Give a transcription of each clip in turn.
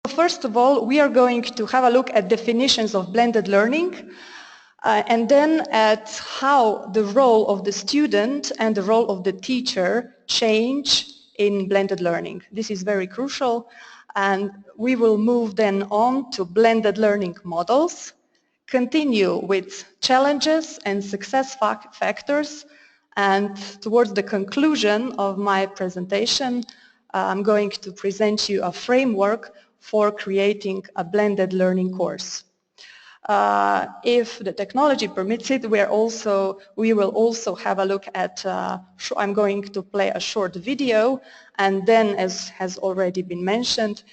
first of all, we are going to have a look at definitions of blended learning, and then at how the role of the student and the role of the teacher change in blended learning. This is very crucial, and we will move then on to blended learning models, continue with challenges and success factors, and towards the conclusion of my presentation, I'm going to present you a framework for creating a blended learning course. If the technology permits it, we will also have a look at, I'm going to play a short video, and then, as has already been mentioned,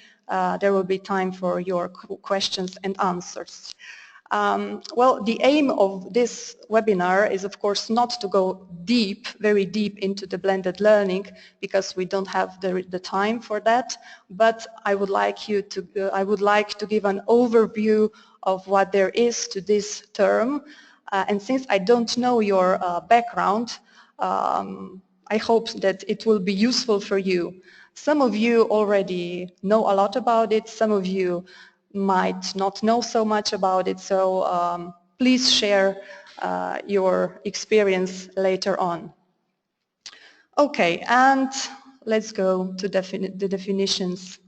there will be time for your questions and answers. Well, the aim of this webinar is, of course, not to go deep, very deep into the blended learning, because we don't have the time for that, but I would like to give an overview of what there is to this term, and since I don't know your background, I hope that it will be useful for you. Some of you already know a lot about it, some of you might not know so much about it, so please share your experience later on. Okay, and let's go to the definitions.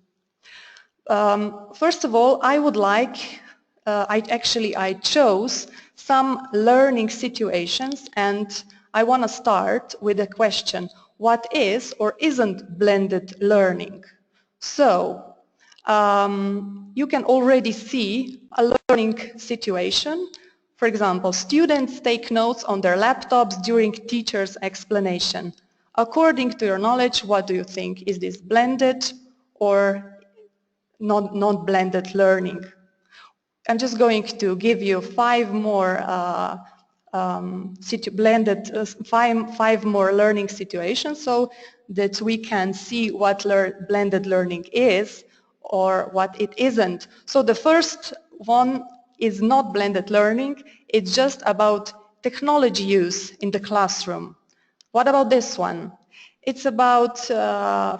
First of all, I would like, I chose some learning situations, and I want to start with a question: what is or isn't blended learning? So, you can already see a learning situation. For example, students take notes on their laptops during teacher's explanation. According to your knowledge, what do you think? Is this blended or not blended learning? I'm just going to give you five more five more learning situations so that we can see what blended learning is or what it isn't. So the first one is not blended learning, it's just about technology use in the classroom. What about this one? It's about,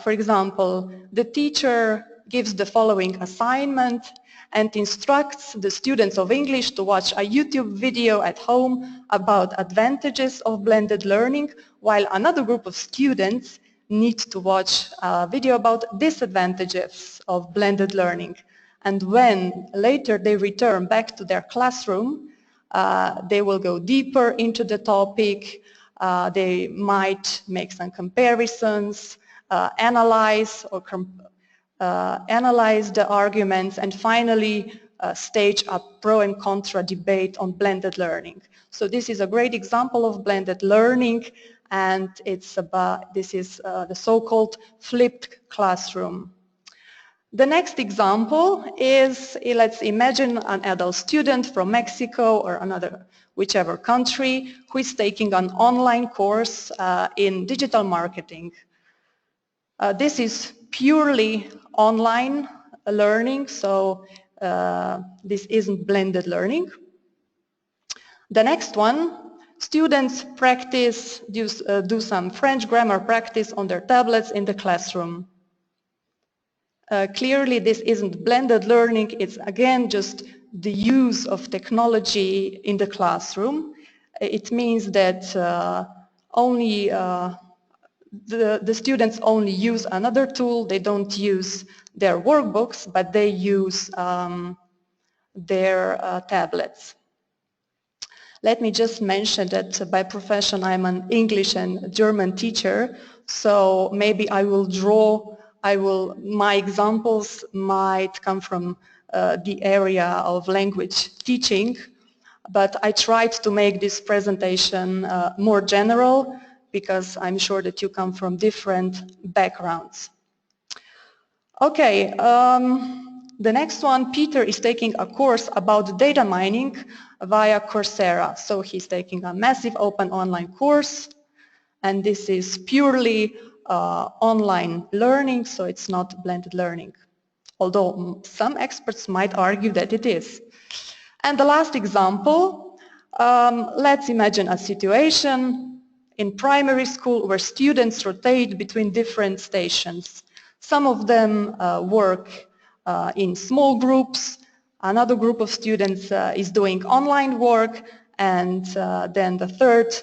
for example, the teacher gives the following assignment and instructs the students of English to watch a YouTube video at home about advantages of blended learning, while another group of students need to watch a video about disadvantages of blended learning. And when later they return back to their classroom, they will go deeper into the topic, they might make some comparisons, analyze the arguments, and finally stage a pro and contra debate on blended learning. So this is a great example of blended learning, and this is the so-called flipped classroom. The next example is, let's imagine an adult student from Mexico or whichever country who is taking an online course in digital marketing. This is purely online learning, so this isn't blended learning. The next one, students do some French grammar practice on their tablets in the classroom. Clearly this isn't blended learning, it's again just the use of technology in the classroom. It means that the students only use another tool, they don't use their workbooks, but they use their tablets. Let me just mention that by profession I'm an English and German teacher, so maybe my examples might come from the area of language teaching, but I tried to make this presentation more general because I'm sure that you come from different backgrounds. Okay, the next one, Peter is taking a course about data mining via Coursera. So he's taking a massive open online course, and this is purely online learning, so it's not blended learning, although some experts might argue that it is. And the last example, let's imagine a situation in primary school where students rotate between different stations. Some of them work in small groups. Another group of students is doing online work, and then the third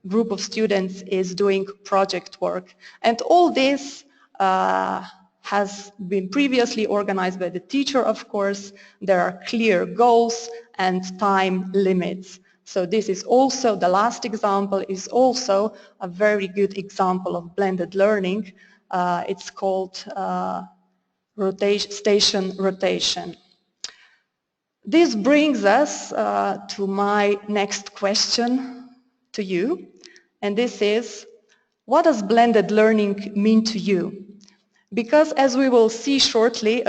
group of students is doing project work. And all this has been previously organized by the teacher, of course. There are clear goals and time limits. So this is also, the last example is also a very good example of blended learning. It's called station rotation. This brings us to my next question to you, and this is, what does blended learning mean to you? Because as we will see shortly,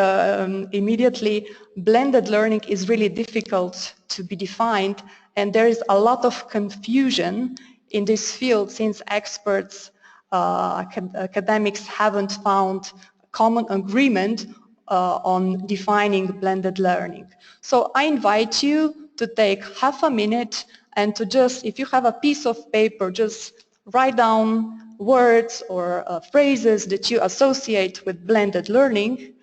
immediately, blended learning is really difficult to be defined, and there is a lot of confusion in this field since experts, academics haven't found common agreement on defining blended learning. So I invite you to take half a minute and to just, if you have a piece of paper, just write down words or phrases that you associate with blended learning,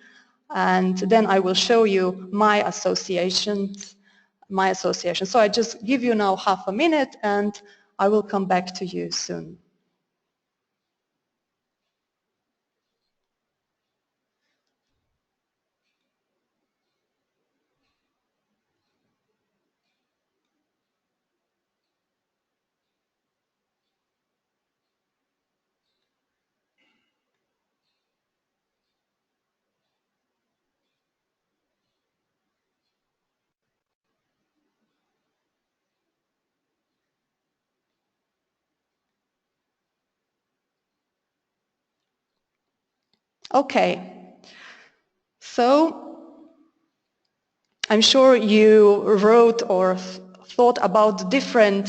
and then I will show you my associations. So I just give you now half a minute and I will come back to you soon. Okay, so I'm sure you wrote or thought about different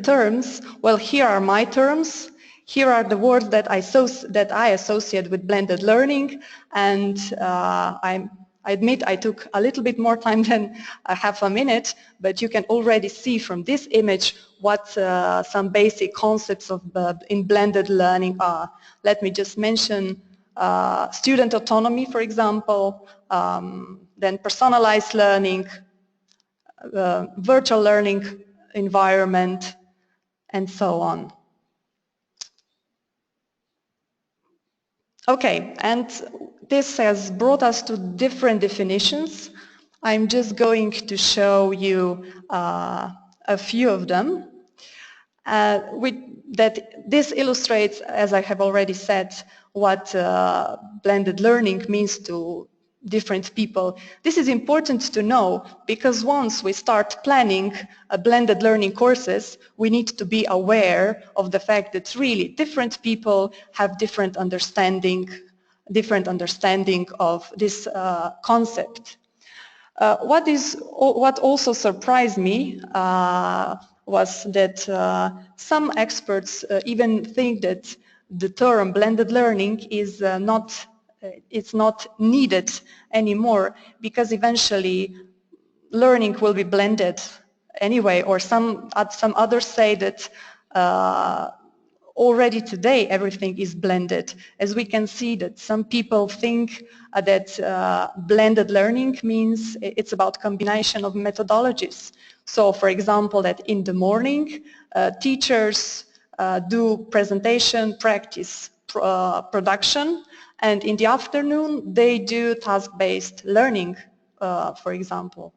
terms. Well, here are my terms. Here are the words that I associate with blended learning, and I admit I took a little bit more time than half a minute, but you can already see from this image what some basic concepts of in blended learning are. Let me just mention student autonomy, for example, then personalized learning, virtual learning environment, and so on. Okay, and this has brought us to different definitions. I'm just going to show you a few of them. This illustrates, as I have already said, what blended learning means to different people. This is important to know because once we start planning blended learning courses, we need to be aware of the fact that really different people have different understanding of this concept. What also surprised me was that some experts even think that the term blended learning is it's not needed anymore because eventually learning will be blended anyway, or some others say that already today everything is blended. As we can see that some people think that blended learning means it's about combination of methodologies. So for example, that in the morning teachers do presentation, practice, production, and in the afternoon they do task-based learning, for example.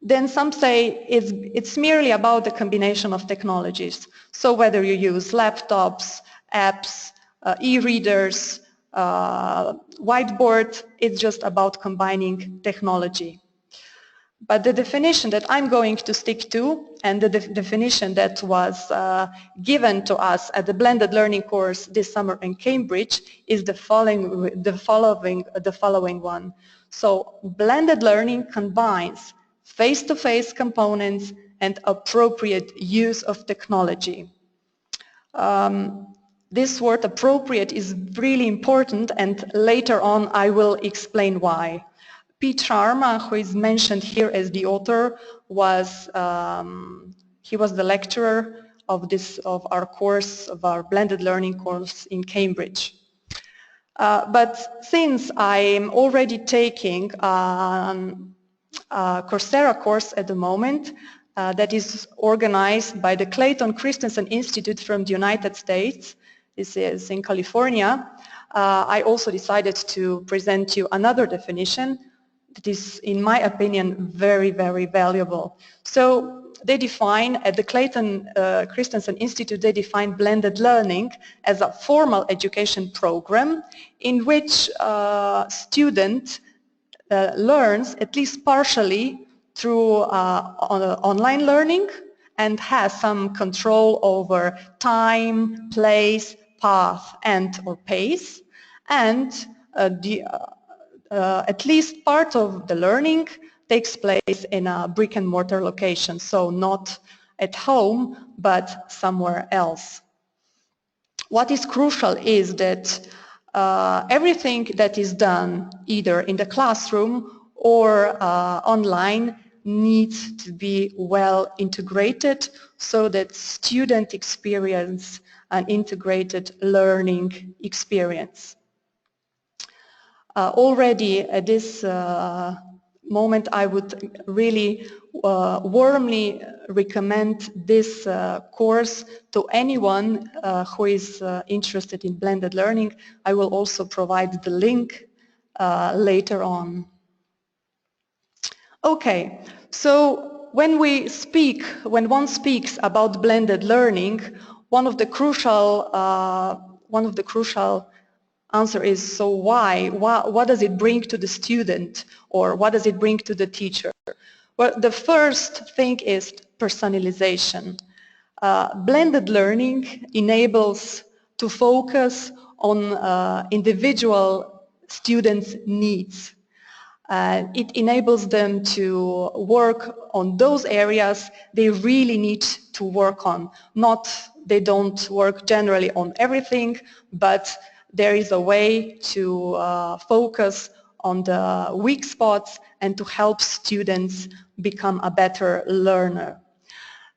Then some say it's merely about the combination of technologies. So whether you use laptops, apps, e-readers, whiteboard, it's just about combining technology. But the definition that I'm going to stick to, and the definition that was given to us at the blended learning course this summer in Cambridge, is the following one. So blended learning combines face-to-face components and appropriate use of technology. This word appropriate is really important, and later on I will explain why. Sharma, who is mentioned here as the author, he was the lecturer of our blended learning course in Cambridge. But since I'm already taking a Coursera course at the moment that is organized by the Clayton Christensen Institute from the United States. This is in California. I also decided to present you another definition that is, in my opinion, very, very valuable. So they define, at the Clayton Christensen Institute, they define blended learning as a formal education program in which a student learns at least partially through online learning and has some control over time, place, path, and or pace, and at least part of the learning takes place in a brick and mortar location, so not at home but somewhere else. What is crucial is that everything that is done either in the classroom or online needs to be well integrated so that students experience an integrated learning experience. Already at this moment I would really warmly recommend this course to anyone who is interested in blended learning. I will also provide the link later on. Okay, so when one speaks about blended learning, one of the crucial answer is, so why? What does it bring to the student, or what does it bring to the teacher? Well, the first thing is personalization. Blended learning enables to focus on individual students' needs. It enables them to work on those areas they really need to work on. They don't work generally on everything, but there is a way to focus on the weak spots and to help students become a better learner.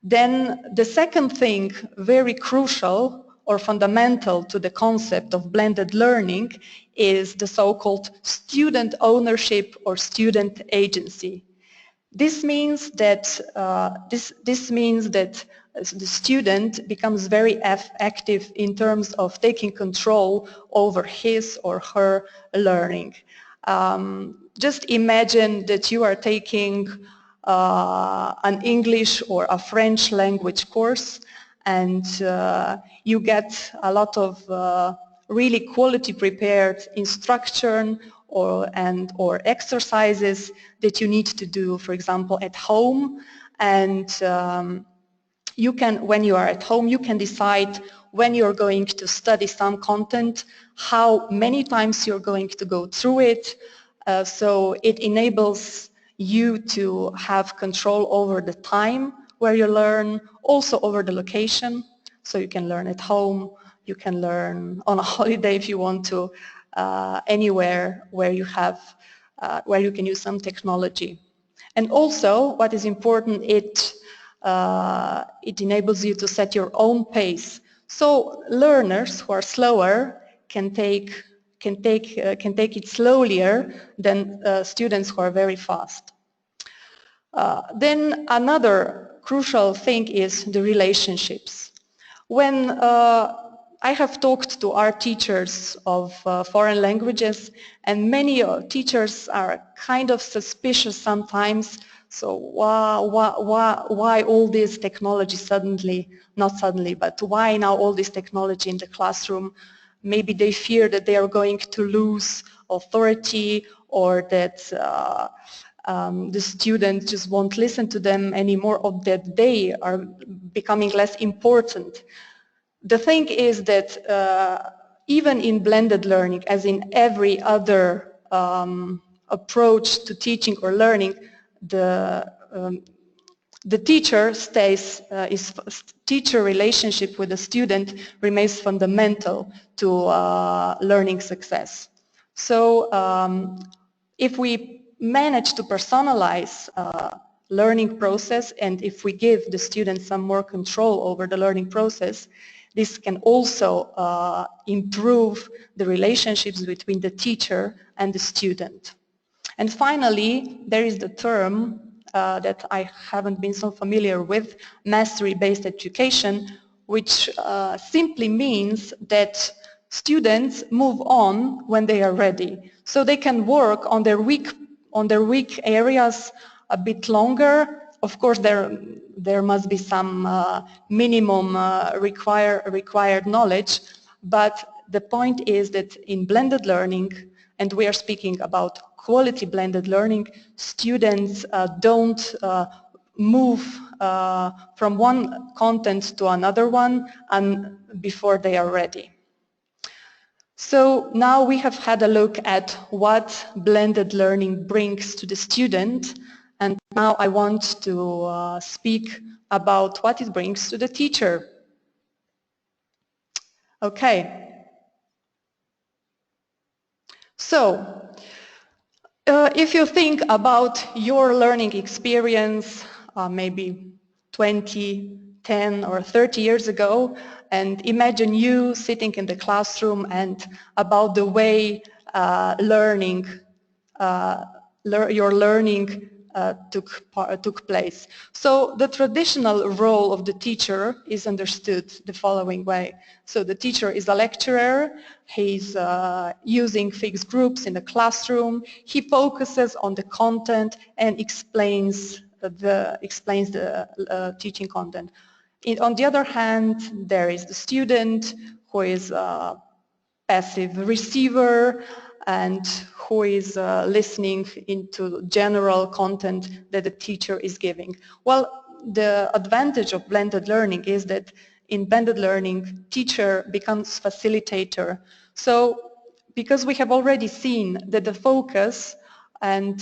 Then the second thing, very crucial or fundamental to the concept of blended learning, is the so-called student ownership or student agency. This means that the student becomes very active in terms of taking control over his or her learning. Just imagine that you are taking an English or a French language course, and you get a lot of really quality prepared instruction or exercises that you need to do, for example, at home. And you can, when you are at home, you can decide when you're going to study some content, how many times you're going to go through it. So it enables you to have control over the time where you learn, also over the location. So you can learn at home, you can learn on a holiday if you want to, anywhere where you have, where you can use some technology. And also, what is important, it enables you to set your own pace. So learners who are slower can take it slower than students who are very fast. Then another crucial thing is the relationships. When I have talked to our teachers of foreign languages, and many teachers are kind of suspicious sometimes. So why all this technology suddenly, not suddenly, but why now all this technology in the classroom? Maybe they fear that they are going to lose authority, or that the student just won't listen to them anymore, or that they are becoming less important. The thing is that even in blended learning, as in every other approach to teaching or learning, the teacher teacher relationship with the student remains fundamental to learning success. So if we manage to personalize learning process, and if we give the students some more control over the learning process, This can also improve the relationships between the teacher and the student. And finally, there is the term that I haven't been so familiar with, mastery-based education, which simply means that students move on when they are ready. So they can work on their weak areas a bit longer. Of course, there must be some minimum required knowledge, but the point is that in blended learning, and we are speaking about quality blended learning, students don't move from one content to another one and before they are ready. So now we have had a look at what blended learning brings to the student, and now I want to speak about what it brings to the teacher. Okay. So, if you think about your learning experience, maybe 20, 10 or 30 years ago, and imagine you sitting in the classroom and about the way your learning took place. So the traditional role of the teacher is understood the following way. So the teacher is a lecturer, he's using fixed groups in the classroom, he focuses on the content and explains the teaching content. On the other hand, there is the student who is a passive receiver and who is listening into general content that the teacher is giving. Well, the advantage of blended learning is that in blended learning, teacher becomes facilitator. So because we have already seen that the focus and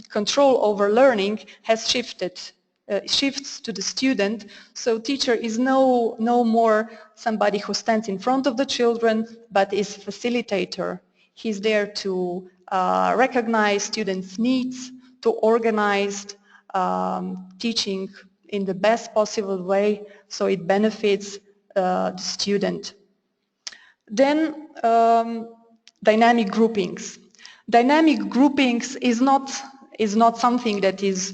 control over learning has shifts to the student, so teacher is no more somebody who stands in front of the children, but is facilitator. He's there to recognize students' needs, to organize teaching in the best possible way so it benefits the student. Then dynamic groupings. Dynamic groupings is not something that is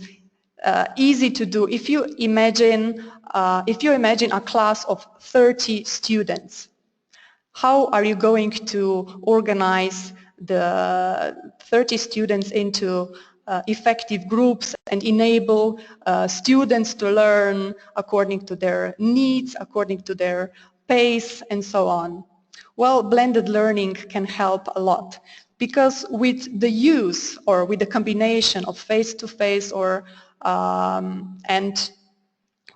easy to do. If you imagine a class of 30 students, how are you going to organize the 30 students into effective groups and enable students to learn according to their needs, according to their pace, and so on? Well, blended learning can help a lot, because with the use or with the combination of face-to-face and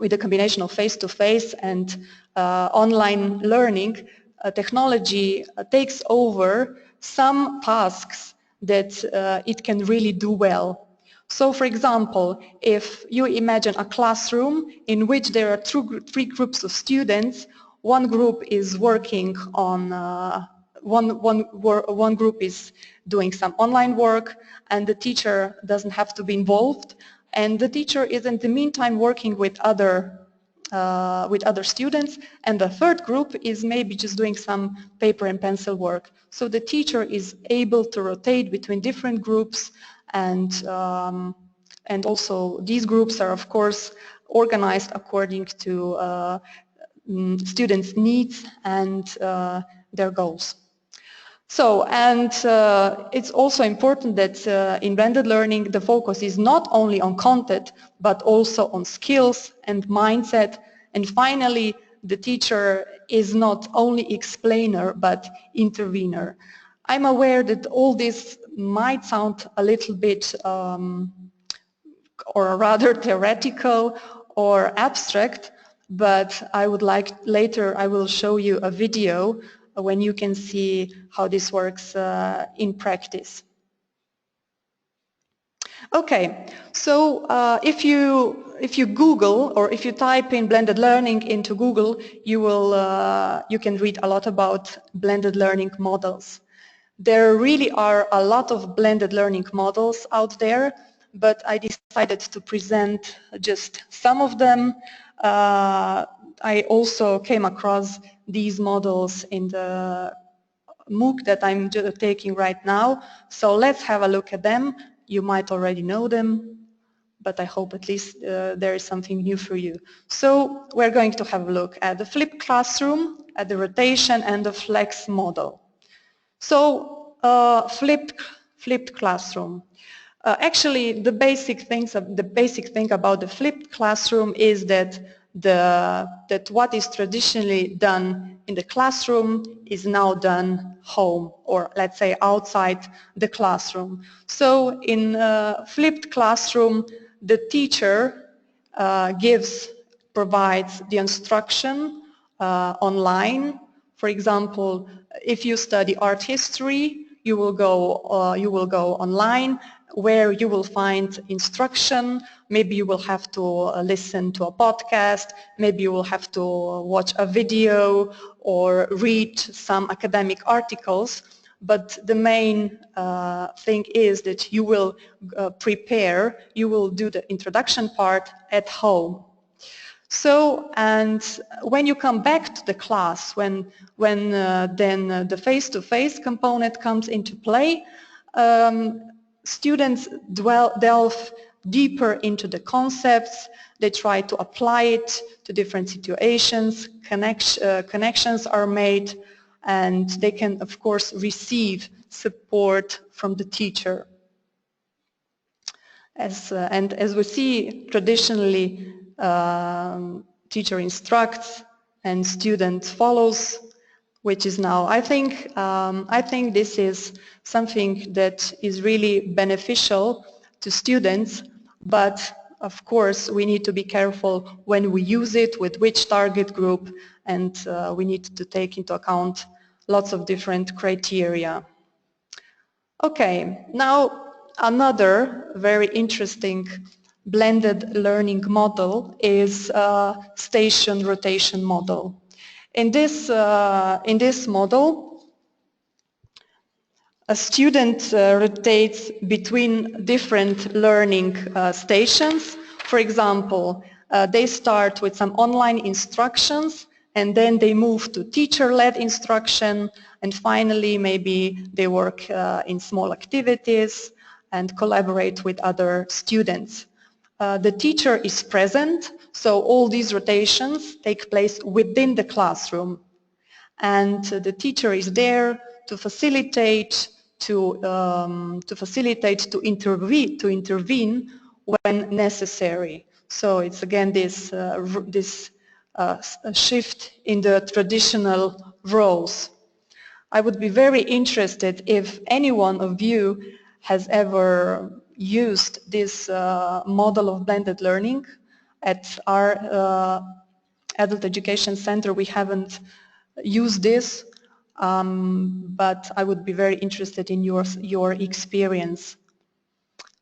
with the combination of face-to-face and online learning, technology takes over some tasks that it can really do well. So, for example, if you imagine a classroom in which there are three groups of students, one group is working on one group is doing some online work, and the teacher doesn't have to be involved, and the teacher is in the meantime working with other students, and the third group is maybe just doing some paper and pencil work. So the teacher is able to rotate between different groups, and also these groups are of course organized according to students' needs and their goals. So, and it's also important that in blended learning the focus is not only on content but also on skills and mindset, and finally the teacher is not only explainer but intervener. I'm aware that all this might sound a little bit or rather theoretical or abstract, but I would like later I will show you a video when you can see how this works in practice. Okay, so if you Google or if you type in blended learning into Google, you can read a lot about blended learning models. There really are a lot of blended learning models out there, but I decided to present just some of them. I also came across these models in the MOOC that I'm taking right now. So let's have a look at them. You might already know them, but I hope at least there is something new for you. So we're going to have a look at the flipped classroom, at the rotation and the flex model. So flipped classroom. Actually, the basic thing about the flipped classroom is that what is traditionally done in the classroom is now done home, or let's say outside the classroom. So in flipped classroom, the teacher provides the instruction online. For example, if you study art history, you will go online where you will find instruction. Maybe you will have to listen to a podcast, maybe you will have to watch a video or read some academic articles, but the main thing is that you will you will do the introduction part at home. So, and when you come back to the class, when then the face-to-face component comes into play, students delve deeper into the concepts, they try to apply it to different situations, connections are made, and they can, of course, receive support from the teacher. And as we see, traditionally, teacher instructs and student follows, which is now, I think this is something that is really beneficial to students, but of course we need to be careful when we use it, with which target group, and we need to take into account lots of different criteria. Okay, now another very interesting blended learning model is station rotation model. In this model, a student rotates between different learning stations. For example, they start with some online instructions and then they move to teacher-led instruction, and finally maybe they work in small activities and collaborate with other students. The teacher is present, so all these rotations take place within the classroom, and the teacher is there to facilitate, to intervene when necessary. So it's again this shift in the traditional roles. I would be very interested if any one of you has ever used this model of blended learning. At our adult education center we haven't used this, but I would be very interested in your experience.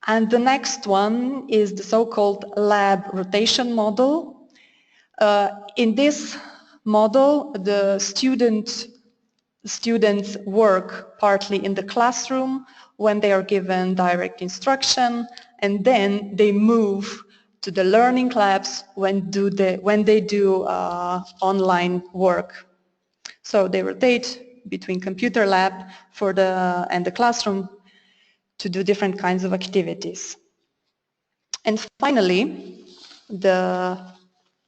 And the next one is the so-called lab rotation model. In this model, the students work partly in the classroom when they are given direct instruction, and then they move to the learning labs when they do online work. So they rotate between computer lab and the classroom to do different kinds of activities. And finally, the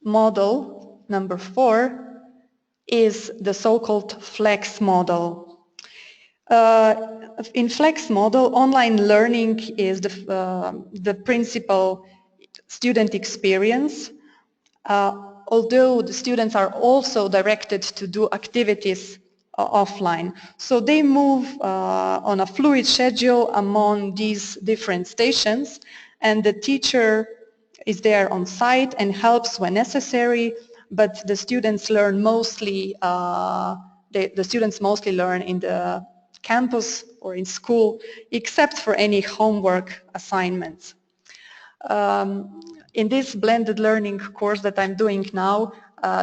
model number 4 is the so-called flex model. In flex model, online learning is the principal student experience, although the students are also directed to do activities offline. So they move on a fluid schedule among these different stations, and the teacher is there on site and helps when necessary, but the students learn mostly, the students mostly learn in the campus or in school, except for any homework assignments. In this blended learning course that I'm doing now,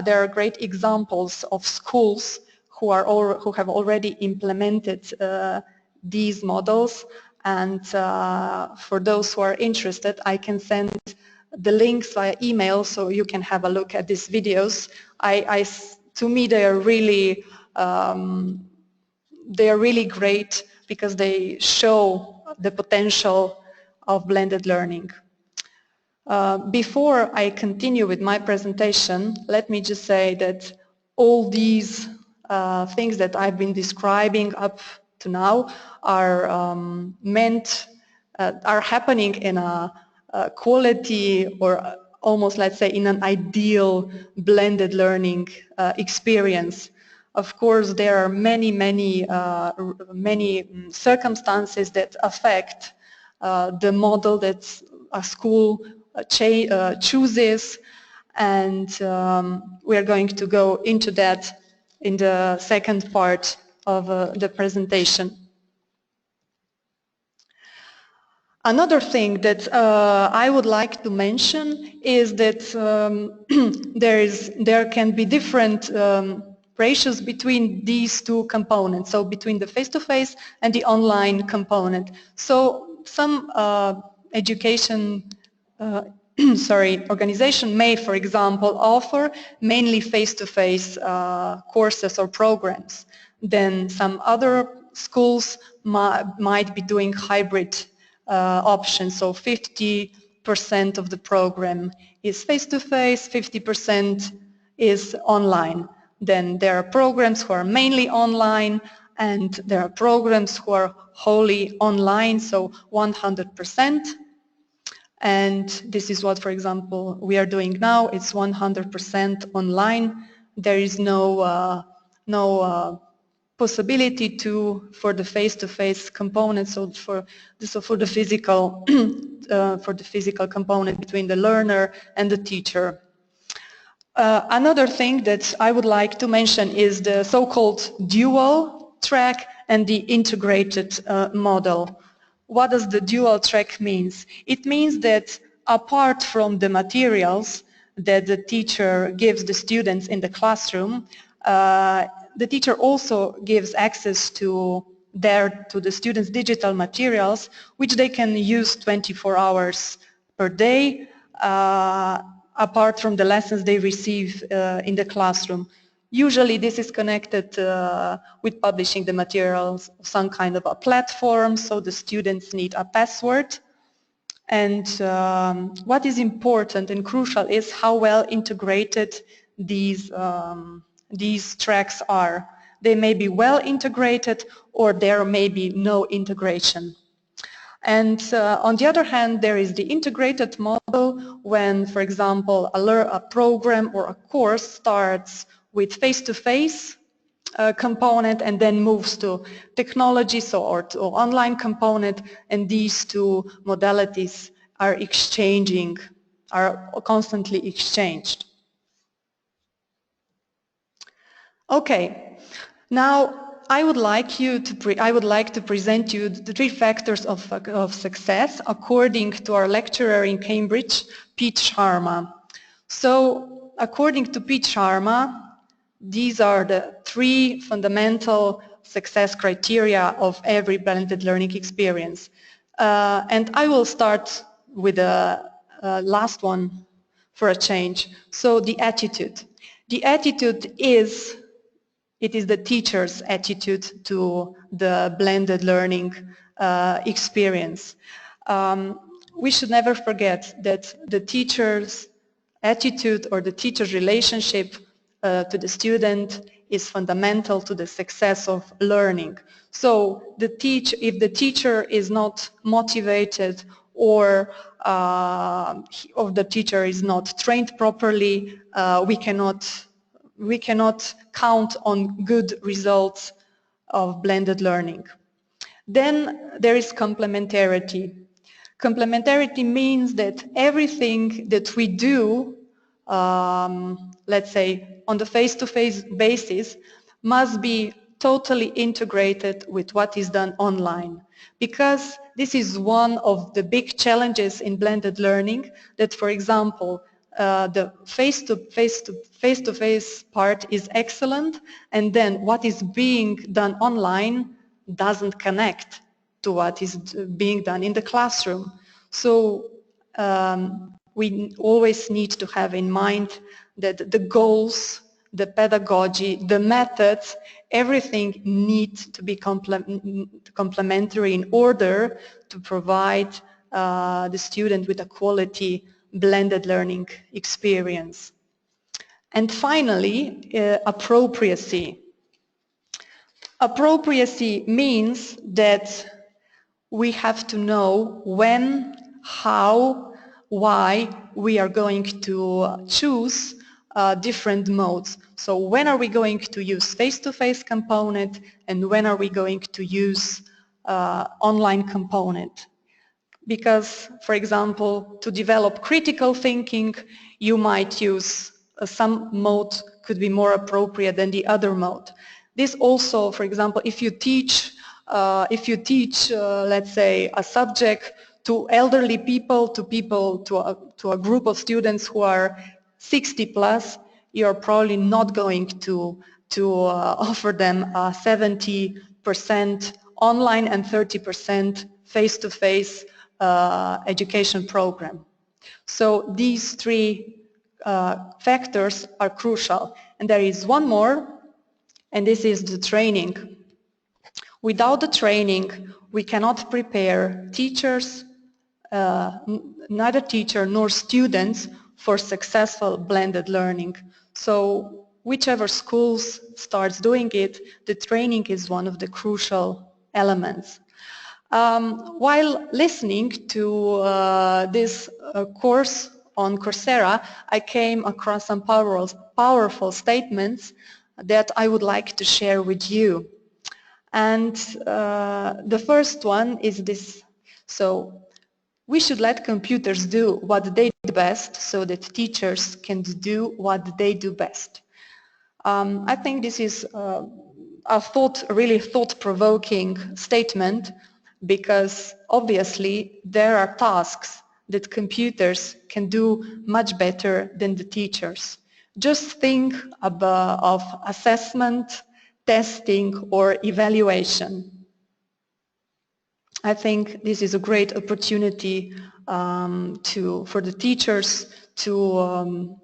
there are great examples of schools who have already implemented these models, and for those who are interested, I can send the links via email so you can have a look at these videos. To me, they are really great because they show the potential of blended learning. Before I continue with my presentation, let me just say that all these things that I've been describing up to now are are happening in a quality or almost, let's say, in an ideal blended learning experience. Of course, there are many circumstances that affect the model that a school chooses, and we are going to go into that in the second part of the presentation. Another thing that I would like to mention is that there can be different ratios between these two components, so between the face-to-face and the online component. So some education organization may, for example, offer mainly face-to-face courses or programs. Then some other schools might be doing hybrid options, so 50% of the program is face-to-face, 50% is online. Then there are programs who are mainly online, and there are programs who are wholly online, so 100%. And this is what, for example, we are doing now. It's 100% online. There is no possibility for the face-to-face component, so for the physical component between the learner and the teacher. Another thing that I would like to mention is the so-called dual track and the integrated model. What does the dual track mean? It means that apart from the materials that the teacher gives the students in the classroom, the teacher also gives access to the students' digital materials, which they can use 24 hours per day, apart from the lessons they receive in the classroom. Usually this is connected with publishing the materials, some kind of a platform, so the students need a password. And what is important and crucial is how well integrated these tracks are. They may be well integrated, or there may be no integration. And on the other hand, there is the integrated model when, for example, a program or a course starts with face-to-face component and then moves to technology, or to online component, and these two modalities are constantly exchanged. Okay, now I would like to present you the 3 factors of success according to our lecturer in Cambridge, Pete Sharma. So according to Pete Sharma, these are the 3 fundamental success criteria of every blended learning experience. And I will start with the last one for a change. So the attitude. The attitude is the teacher's attitude to the blended learning experience. We should never forget that the teacher's attitude or the teacher's relationship to the student is fundamental to the success of learning. So if the teacher is not motivated or the teacher is not trained properly, we cannot count on good results of blended learning. Then there is complementarity. Complementarity means that everything that we do, let's say on the face-to-face basis, must be totally integrated with what is done online. Because this is one of the big challenges in blended learning, that, for example, the face-to-face part is excellent, and then what is being done online doesn't connect to what is being done in the classroom. So we always need to have in mind that the goals, the pedagogy, the methods, everything needs to be complementary in order to provide the student with a quality blended learning experience. And finally, appropriacy. Appropriacy means that we have to know when, how, why we are going to choose different modes. So when are we going to use face-to-face component and when are we going to use online component? Because, for example, to develop critical thinking, you might use some mode could be more appropriate than the other mode. This also, for example, if you teach, let's say, a subject to elderly people, to a group of students who are 60 plus, you're probably not going to offer them 70% online and 30% face-to-face education program. So these three factors are crucial. And there is one more, and this is the training. Without the training, we cannot prepare teachers, neither teacher nor students for successful blended learning. So whichever schools starts doing it, the training is one of the crucial elements. While listening to this course on Coursera, I came across some powerful statements that I would like to share with you. And the first one is this. So we should let computers do what they do best so that teachers can do what they do best. I think this is a really thought-provoking statement, because obviously there are tasks that computers can do much better than the teachers. Just think of assessment, testing, or evaluation. I think this is a great opportunity for the teachers to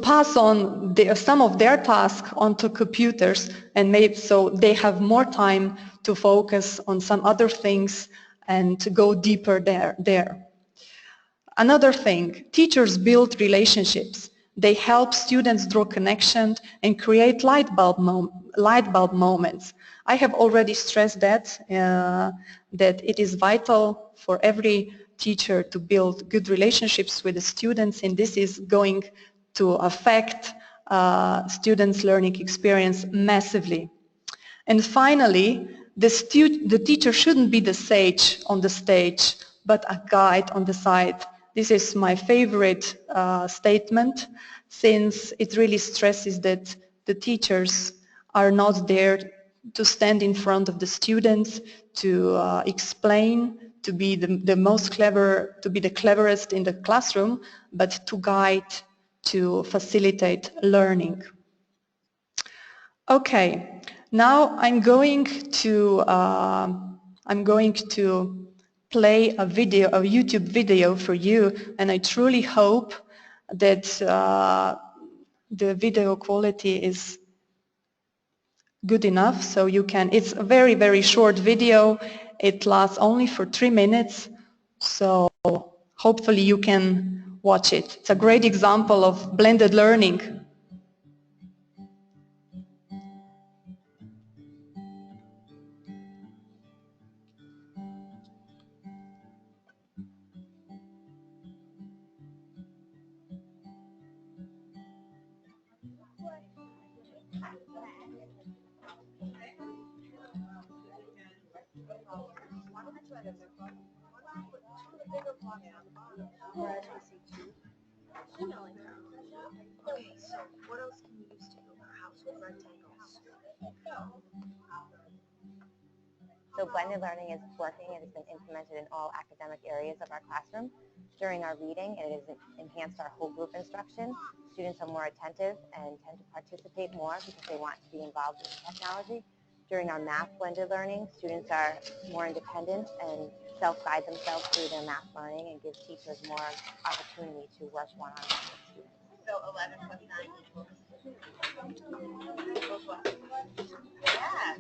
pass on some of their tasks onto computers, and maybe so they have more time to focus on some other things and to go deeper there. Another thing, teachers build relationships. They help students draw connections and create light bulb moments. I have already stressed that it is vital for every teacher to build good relationships with the students, and this is going to affect students' learning experience massively. And finally, the teacher shouldn't be the sage on the stage, but a guide on the side. This is my favorite statement, since it really stresses that the teachers are not there to stand in front of the students, to explain, to be the most clever, to be the cleverest in the classroom, but to guide, to facilitate learning. Okay, now I'm going to play a YouTube video for you, and I truly hope that the video quality is good enough, so you can. It's a very, very short video. It lasts only for 3 minutes, so hopefully you can watch it. It's a great example of blended learning. Okay, so what else can you use to build our house with rectangles? So blended learning is working. It has been implemented in all academic areas of our classroom. During our reading, it has enhanced our whole group instruction. Students are more attentive and tend to participate more because they want to be involved in technology. During our math blended learning, students are more independent and self-guide themselves through their math learning and give teachers more opportunity to work one-on-one with students. So 11 plus 9 equals what? Yeah.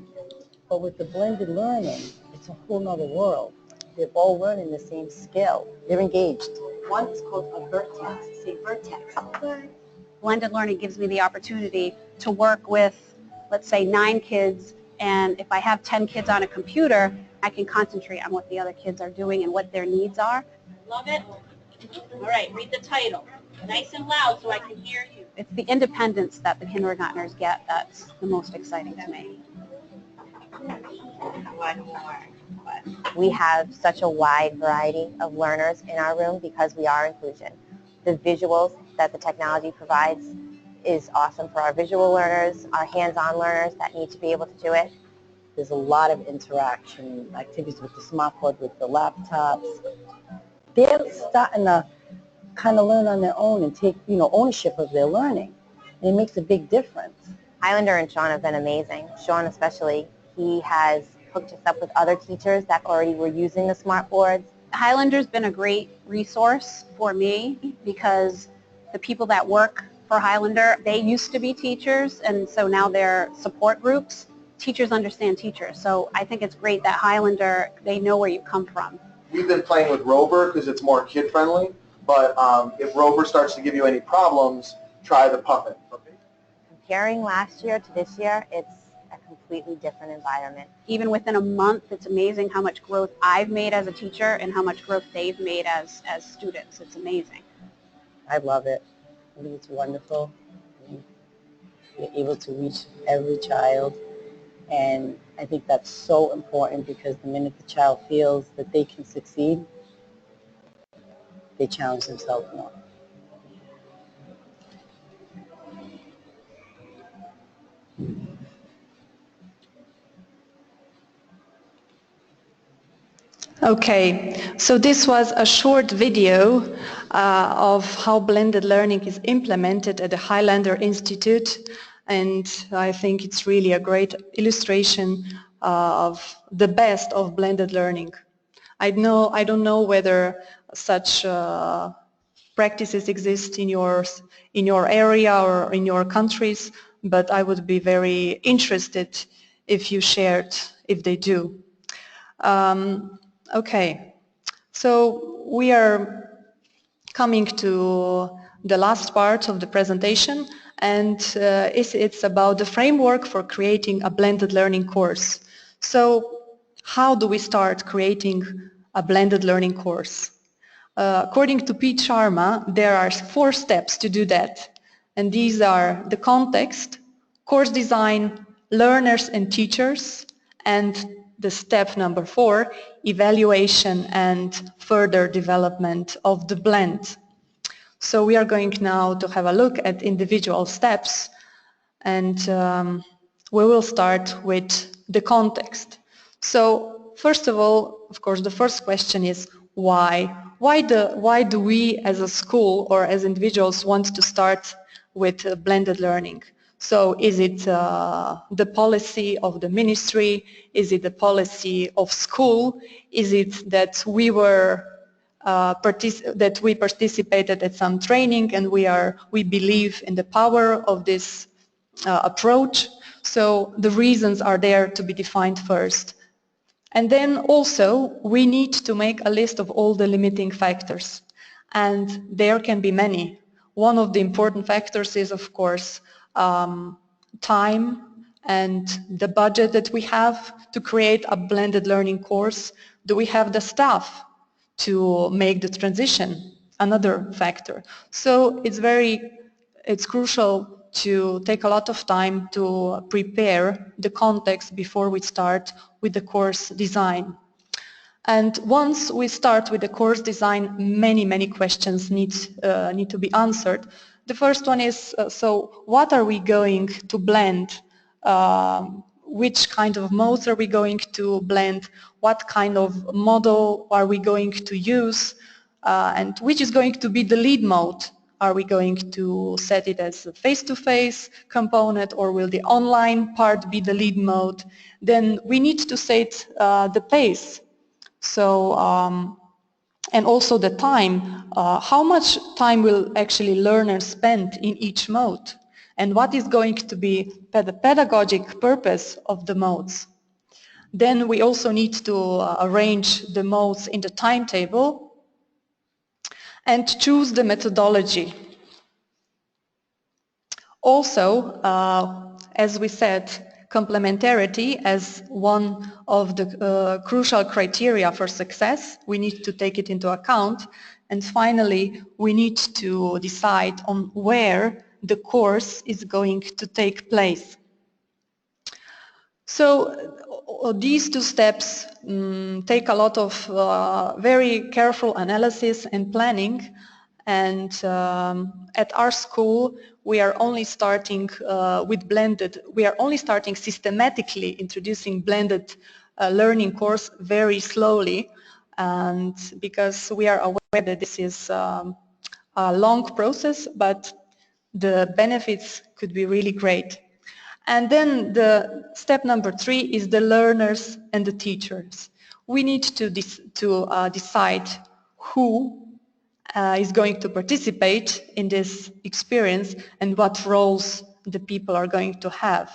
But with the blended learning, it's a whole nother world. They're all learning the same skill. They're engaged. One is called a vertex. Say vertex. Blended learning gives me the opportunity to work with, let's say, 9 kids, and if I have 10 kids on a computer, I can concentrate on what the other kids are doing and what their needs are. Love it? All right, read the title. Nice and loud so I can hear you. It's the independence that the kindergartners get that's the most exciting to me. What more? We have such a wide variety of learners in our room because we are inclusion. The visuals that the technology provides is awesome for our visual learners, our hands-on learners that need to be able to do it. There's a lot of interaction, activities with the smartboard, with the laptops. They're starting to kind of learn on their own and take, ownership of their learning. And it makes a big difference. Highlander and Sean have been amazing. Sean especially, he has hooked us up with other teachers that already were using the smart boards. Highlander's been a great resource for me because the people that work for Highlander, they used to be teachers, and so now they're support groups. Teachers understand teachers, so I think it's great that Highlander, they know where you come from. We've been playing with Rover because it's more kid-friendly, but if Rover starts to give you any problems, try the Puppet. Comparing last year to this year, it's a completely different environment. Even within a month, it's amazing how much growth I've made as a teacher and how much growth they've made as students. It's amazing. I love it. I think it's wonderful. You're able to reach every child. And I think that's so important because the minute the child feels that they can succeed, they challenge themselves more. Okay, so this was a short video of how blended learning is implemented at the Highlander Institute, and I think it's really a great illustration of the best of blended learning. I don't know whether such practices exist in your area or in your countries, but I would be very interested if you shared if they do. Okay, so we are coming to the last part of the presentation, and it's about the framework for creating a blended learning course. So how do we start creating a blended learning course? According to Pete Sharma, there are 4 steps to do that, and these are the context, course design, learners and teachers, and the step number 4, evaluation and further development of the blend. So we are going now to have a look at individual steps, and we will start with the context. So first of all, of course, the first question is why? Why do we as a school or as individuals want to start with blended learning? So is it the policy of the ministry? Is it the policy of school? Is it that we were that we participated at some training and we believe in the power of this approach? So the reasons are there to be defined first. And then also we need to make a list of all the limiting factors, and there can be many. One of the important factors is, of course, time and the budget that we have to create a blended learning course. Do we have the staff to make the transition? Another factor. So it's crucial to take a lot of time to prepare the context before we start with the course design. And once we start with the course design, many questions need to be answered. The first one is, so what are we going to blend? Which kind of modes are we going to blend? What kind of model are we going to use? And which is going to be the lead mode? Are we going to set it as a face-to-face component, or will the online part be the lead mode? Then we need to set the pace. So, and also the time. How much time will actually learners spend in each mode? And what is going to be the pedagogic purpose of the modes? Then we also need to arrange the modes in the timetable and choose the methodology. Also, as we said, complementarity as one of the crucial criteria for success. We need to take it into account. And finally, we need to decide on where the course is going to take place. So these two steps take a lot of very careful analysis and planning. And at our school, we are only starting with blended, we are only starting systematically introducing blended learning course very slowly. And because we are aware that this is a long process, but the benefits could be really great. And then the step number 3 is the learners and the teachers. We need to decide who is going to participate in this experience and what roles the people are going to have.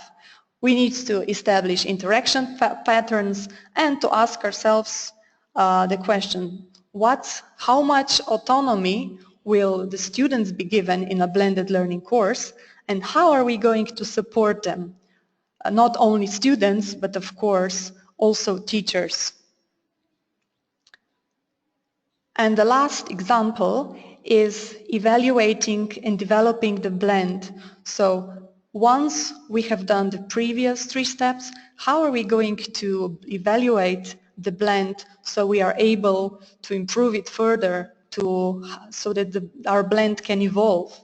We need to establish interaction patterns and to ask ourselves the question, how much autonomy will the students be given in a blended learning course, and how are we going to support them? Not only students, but of course also teachers. And the last example is evaluating and developing the blend. So once we have done the previous 3 steps, how are we going to evaluate the blend so we are able to improve it further so that our blend can evolve?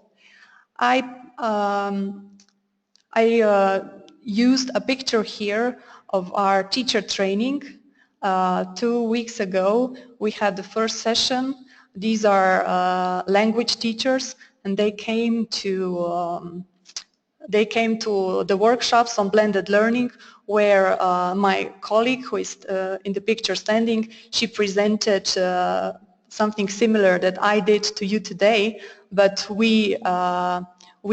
I used a picture here of our teacher training. 2 weeks ago, we had the first session. These are language teachers, and they came to the workshops on blended learning, where my colleague, who is in the picture standing, she presented something similar that I did to you today, but we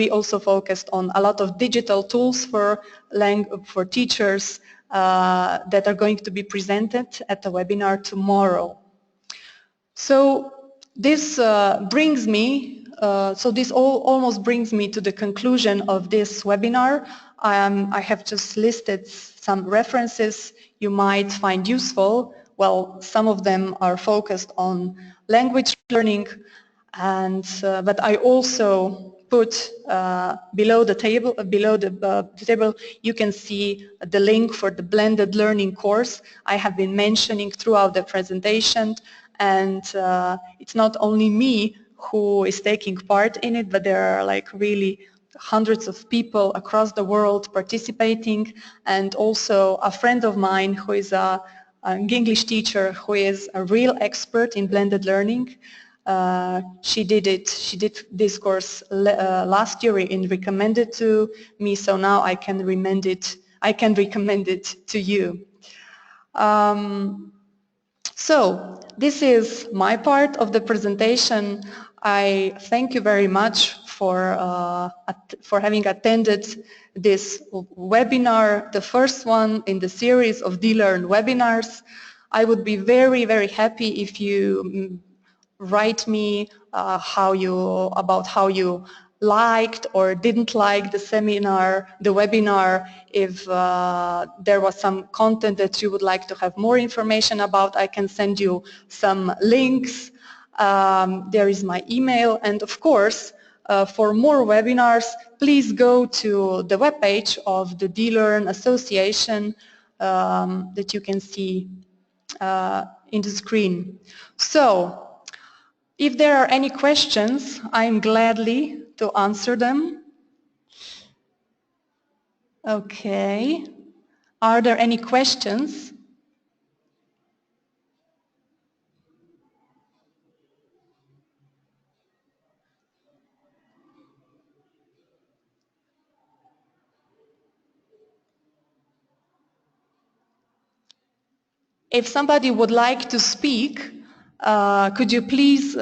also focused on a lot of digital tools for teachers that are going to be presented at the webinar tomorrow. So this brings me, almost brings me to the conclusion of this webinar. I have just listed some references you might find useful. Well, some of them are focused on language learning, and but I also put below the table, you can see the link for the blended learning course I have been mentioning throughout the presentation. And it's not only me who is taking part in it, but there are like really hundreds of people across the world participating, and also a friend of mine who is an English teacher who is a real expert in blended learning. She did this course last year and recommended to me, so now I can recommend it to you. So this is my part of the presentation. I thank you very much for having attended this webinar, the first one in the series of Dlearn webinars. I would be very, very happy if you write me how you liked or didn't like the seminar, the webinar. If there was some content that you would like to have more information about, I can send you some links. There is my email, and of course, for more webinars, please go to the webpage of the Dlearn Association that you can see in the screen. So, if there are any questions, I'm gladly to answer them. Okay. Are there any questions? If somebody would like to speak, could you please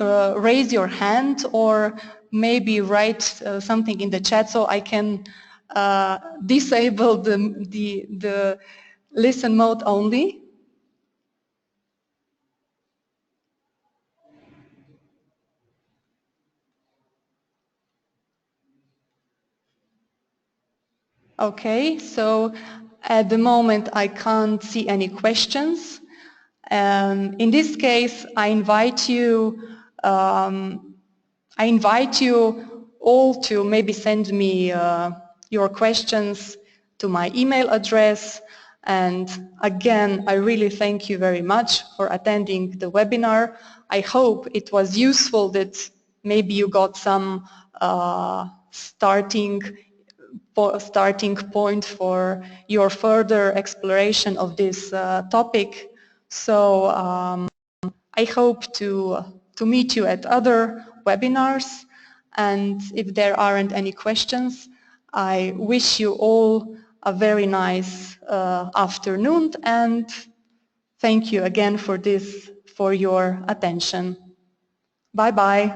raise your hand or maybe write something in the chat so I can disable the listen mode only? Okay, so at the moment I can't see any questions. In this case, I invite you all to maybe send me your questions to my email address. And again, I really thank you very much for attending the webinar. I hope it was useful, that maybe you got some starting point for your further exploration of this topic. So I hope to meet you at other webinars, and if there aren't any questions, I wish you all a very nice afternoon, and thank you again for your attention. Bye bye.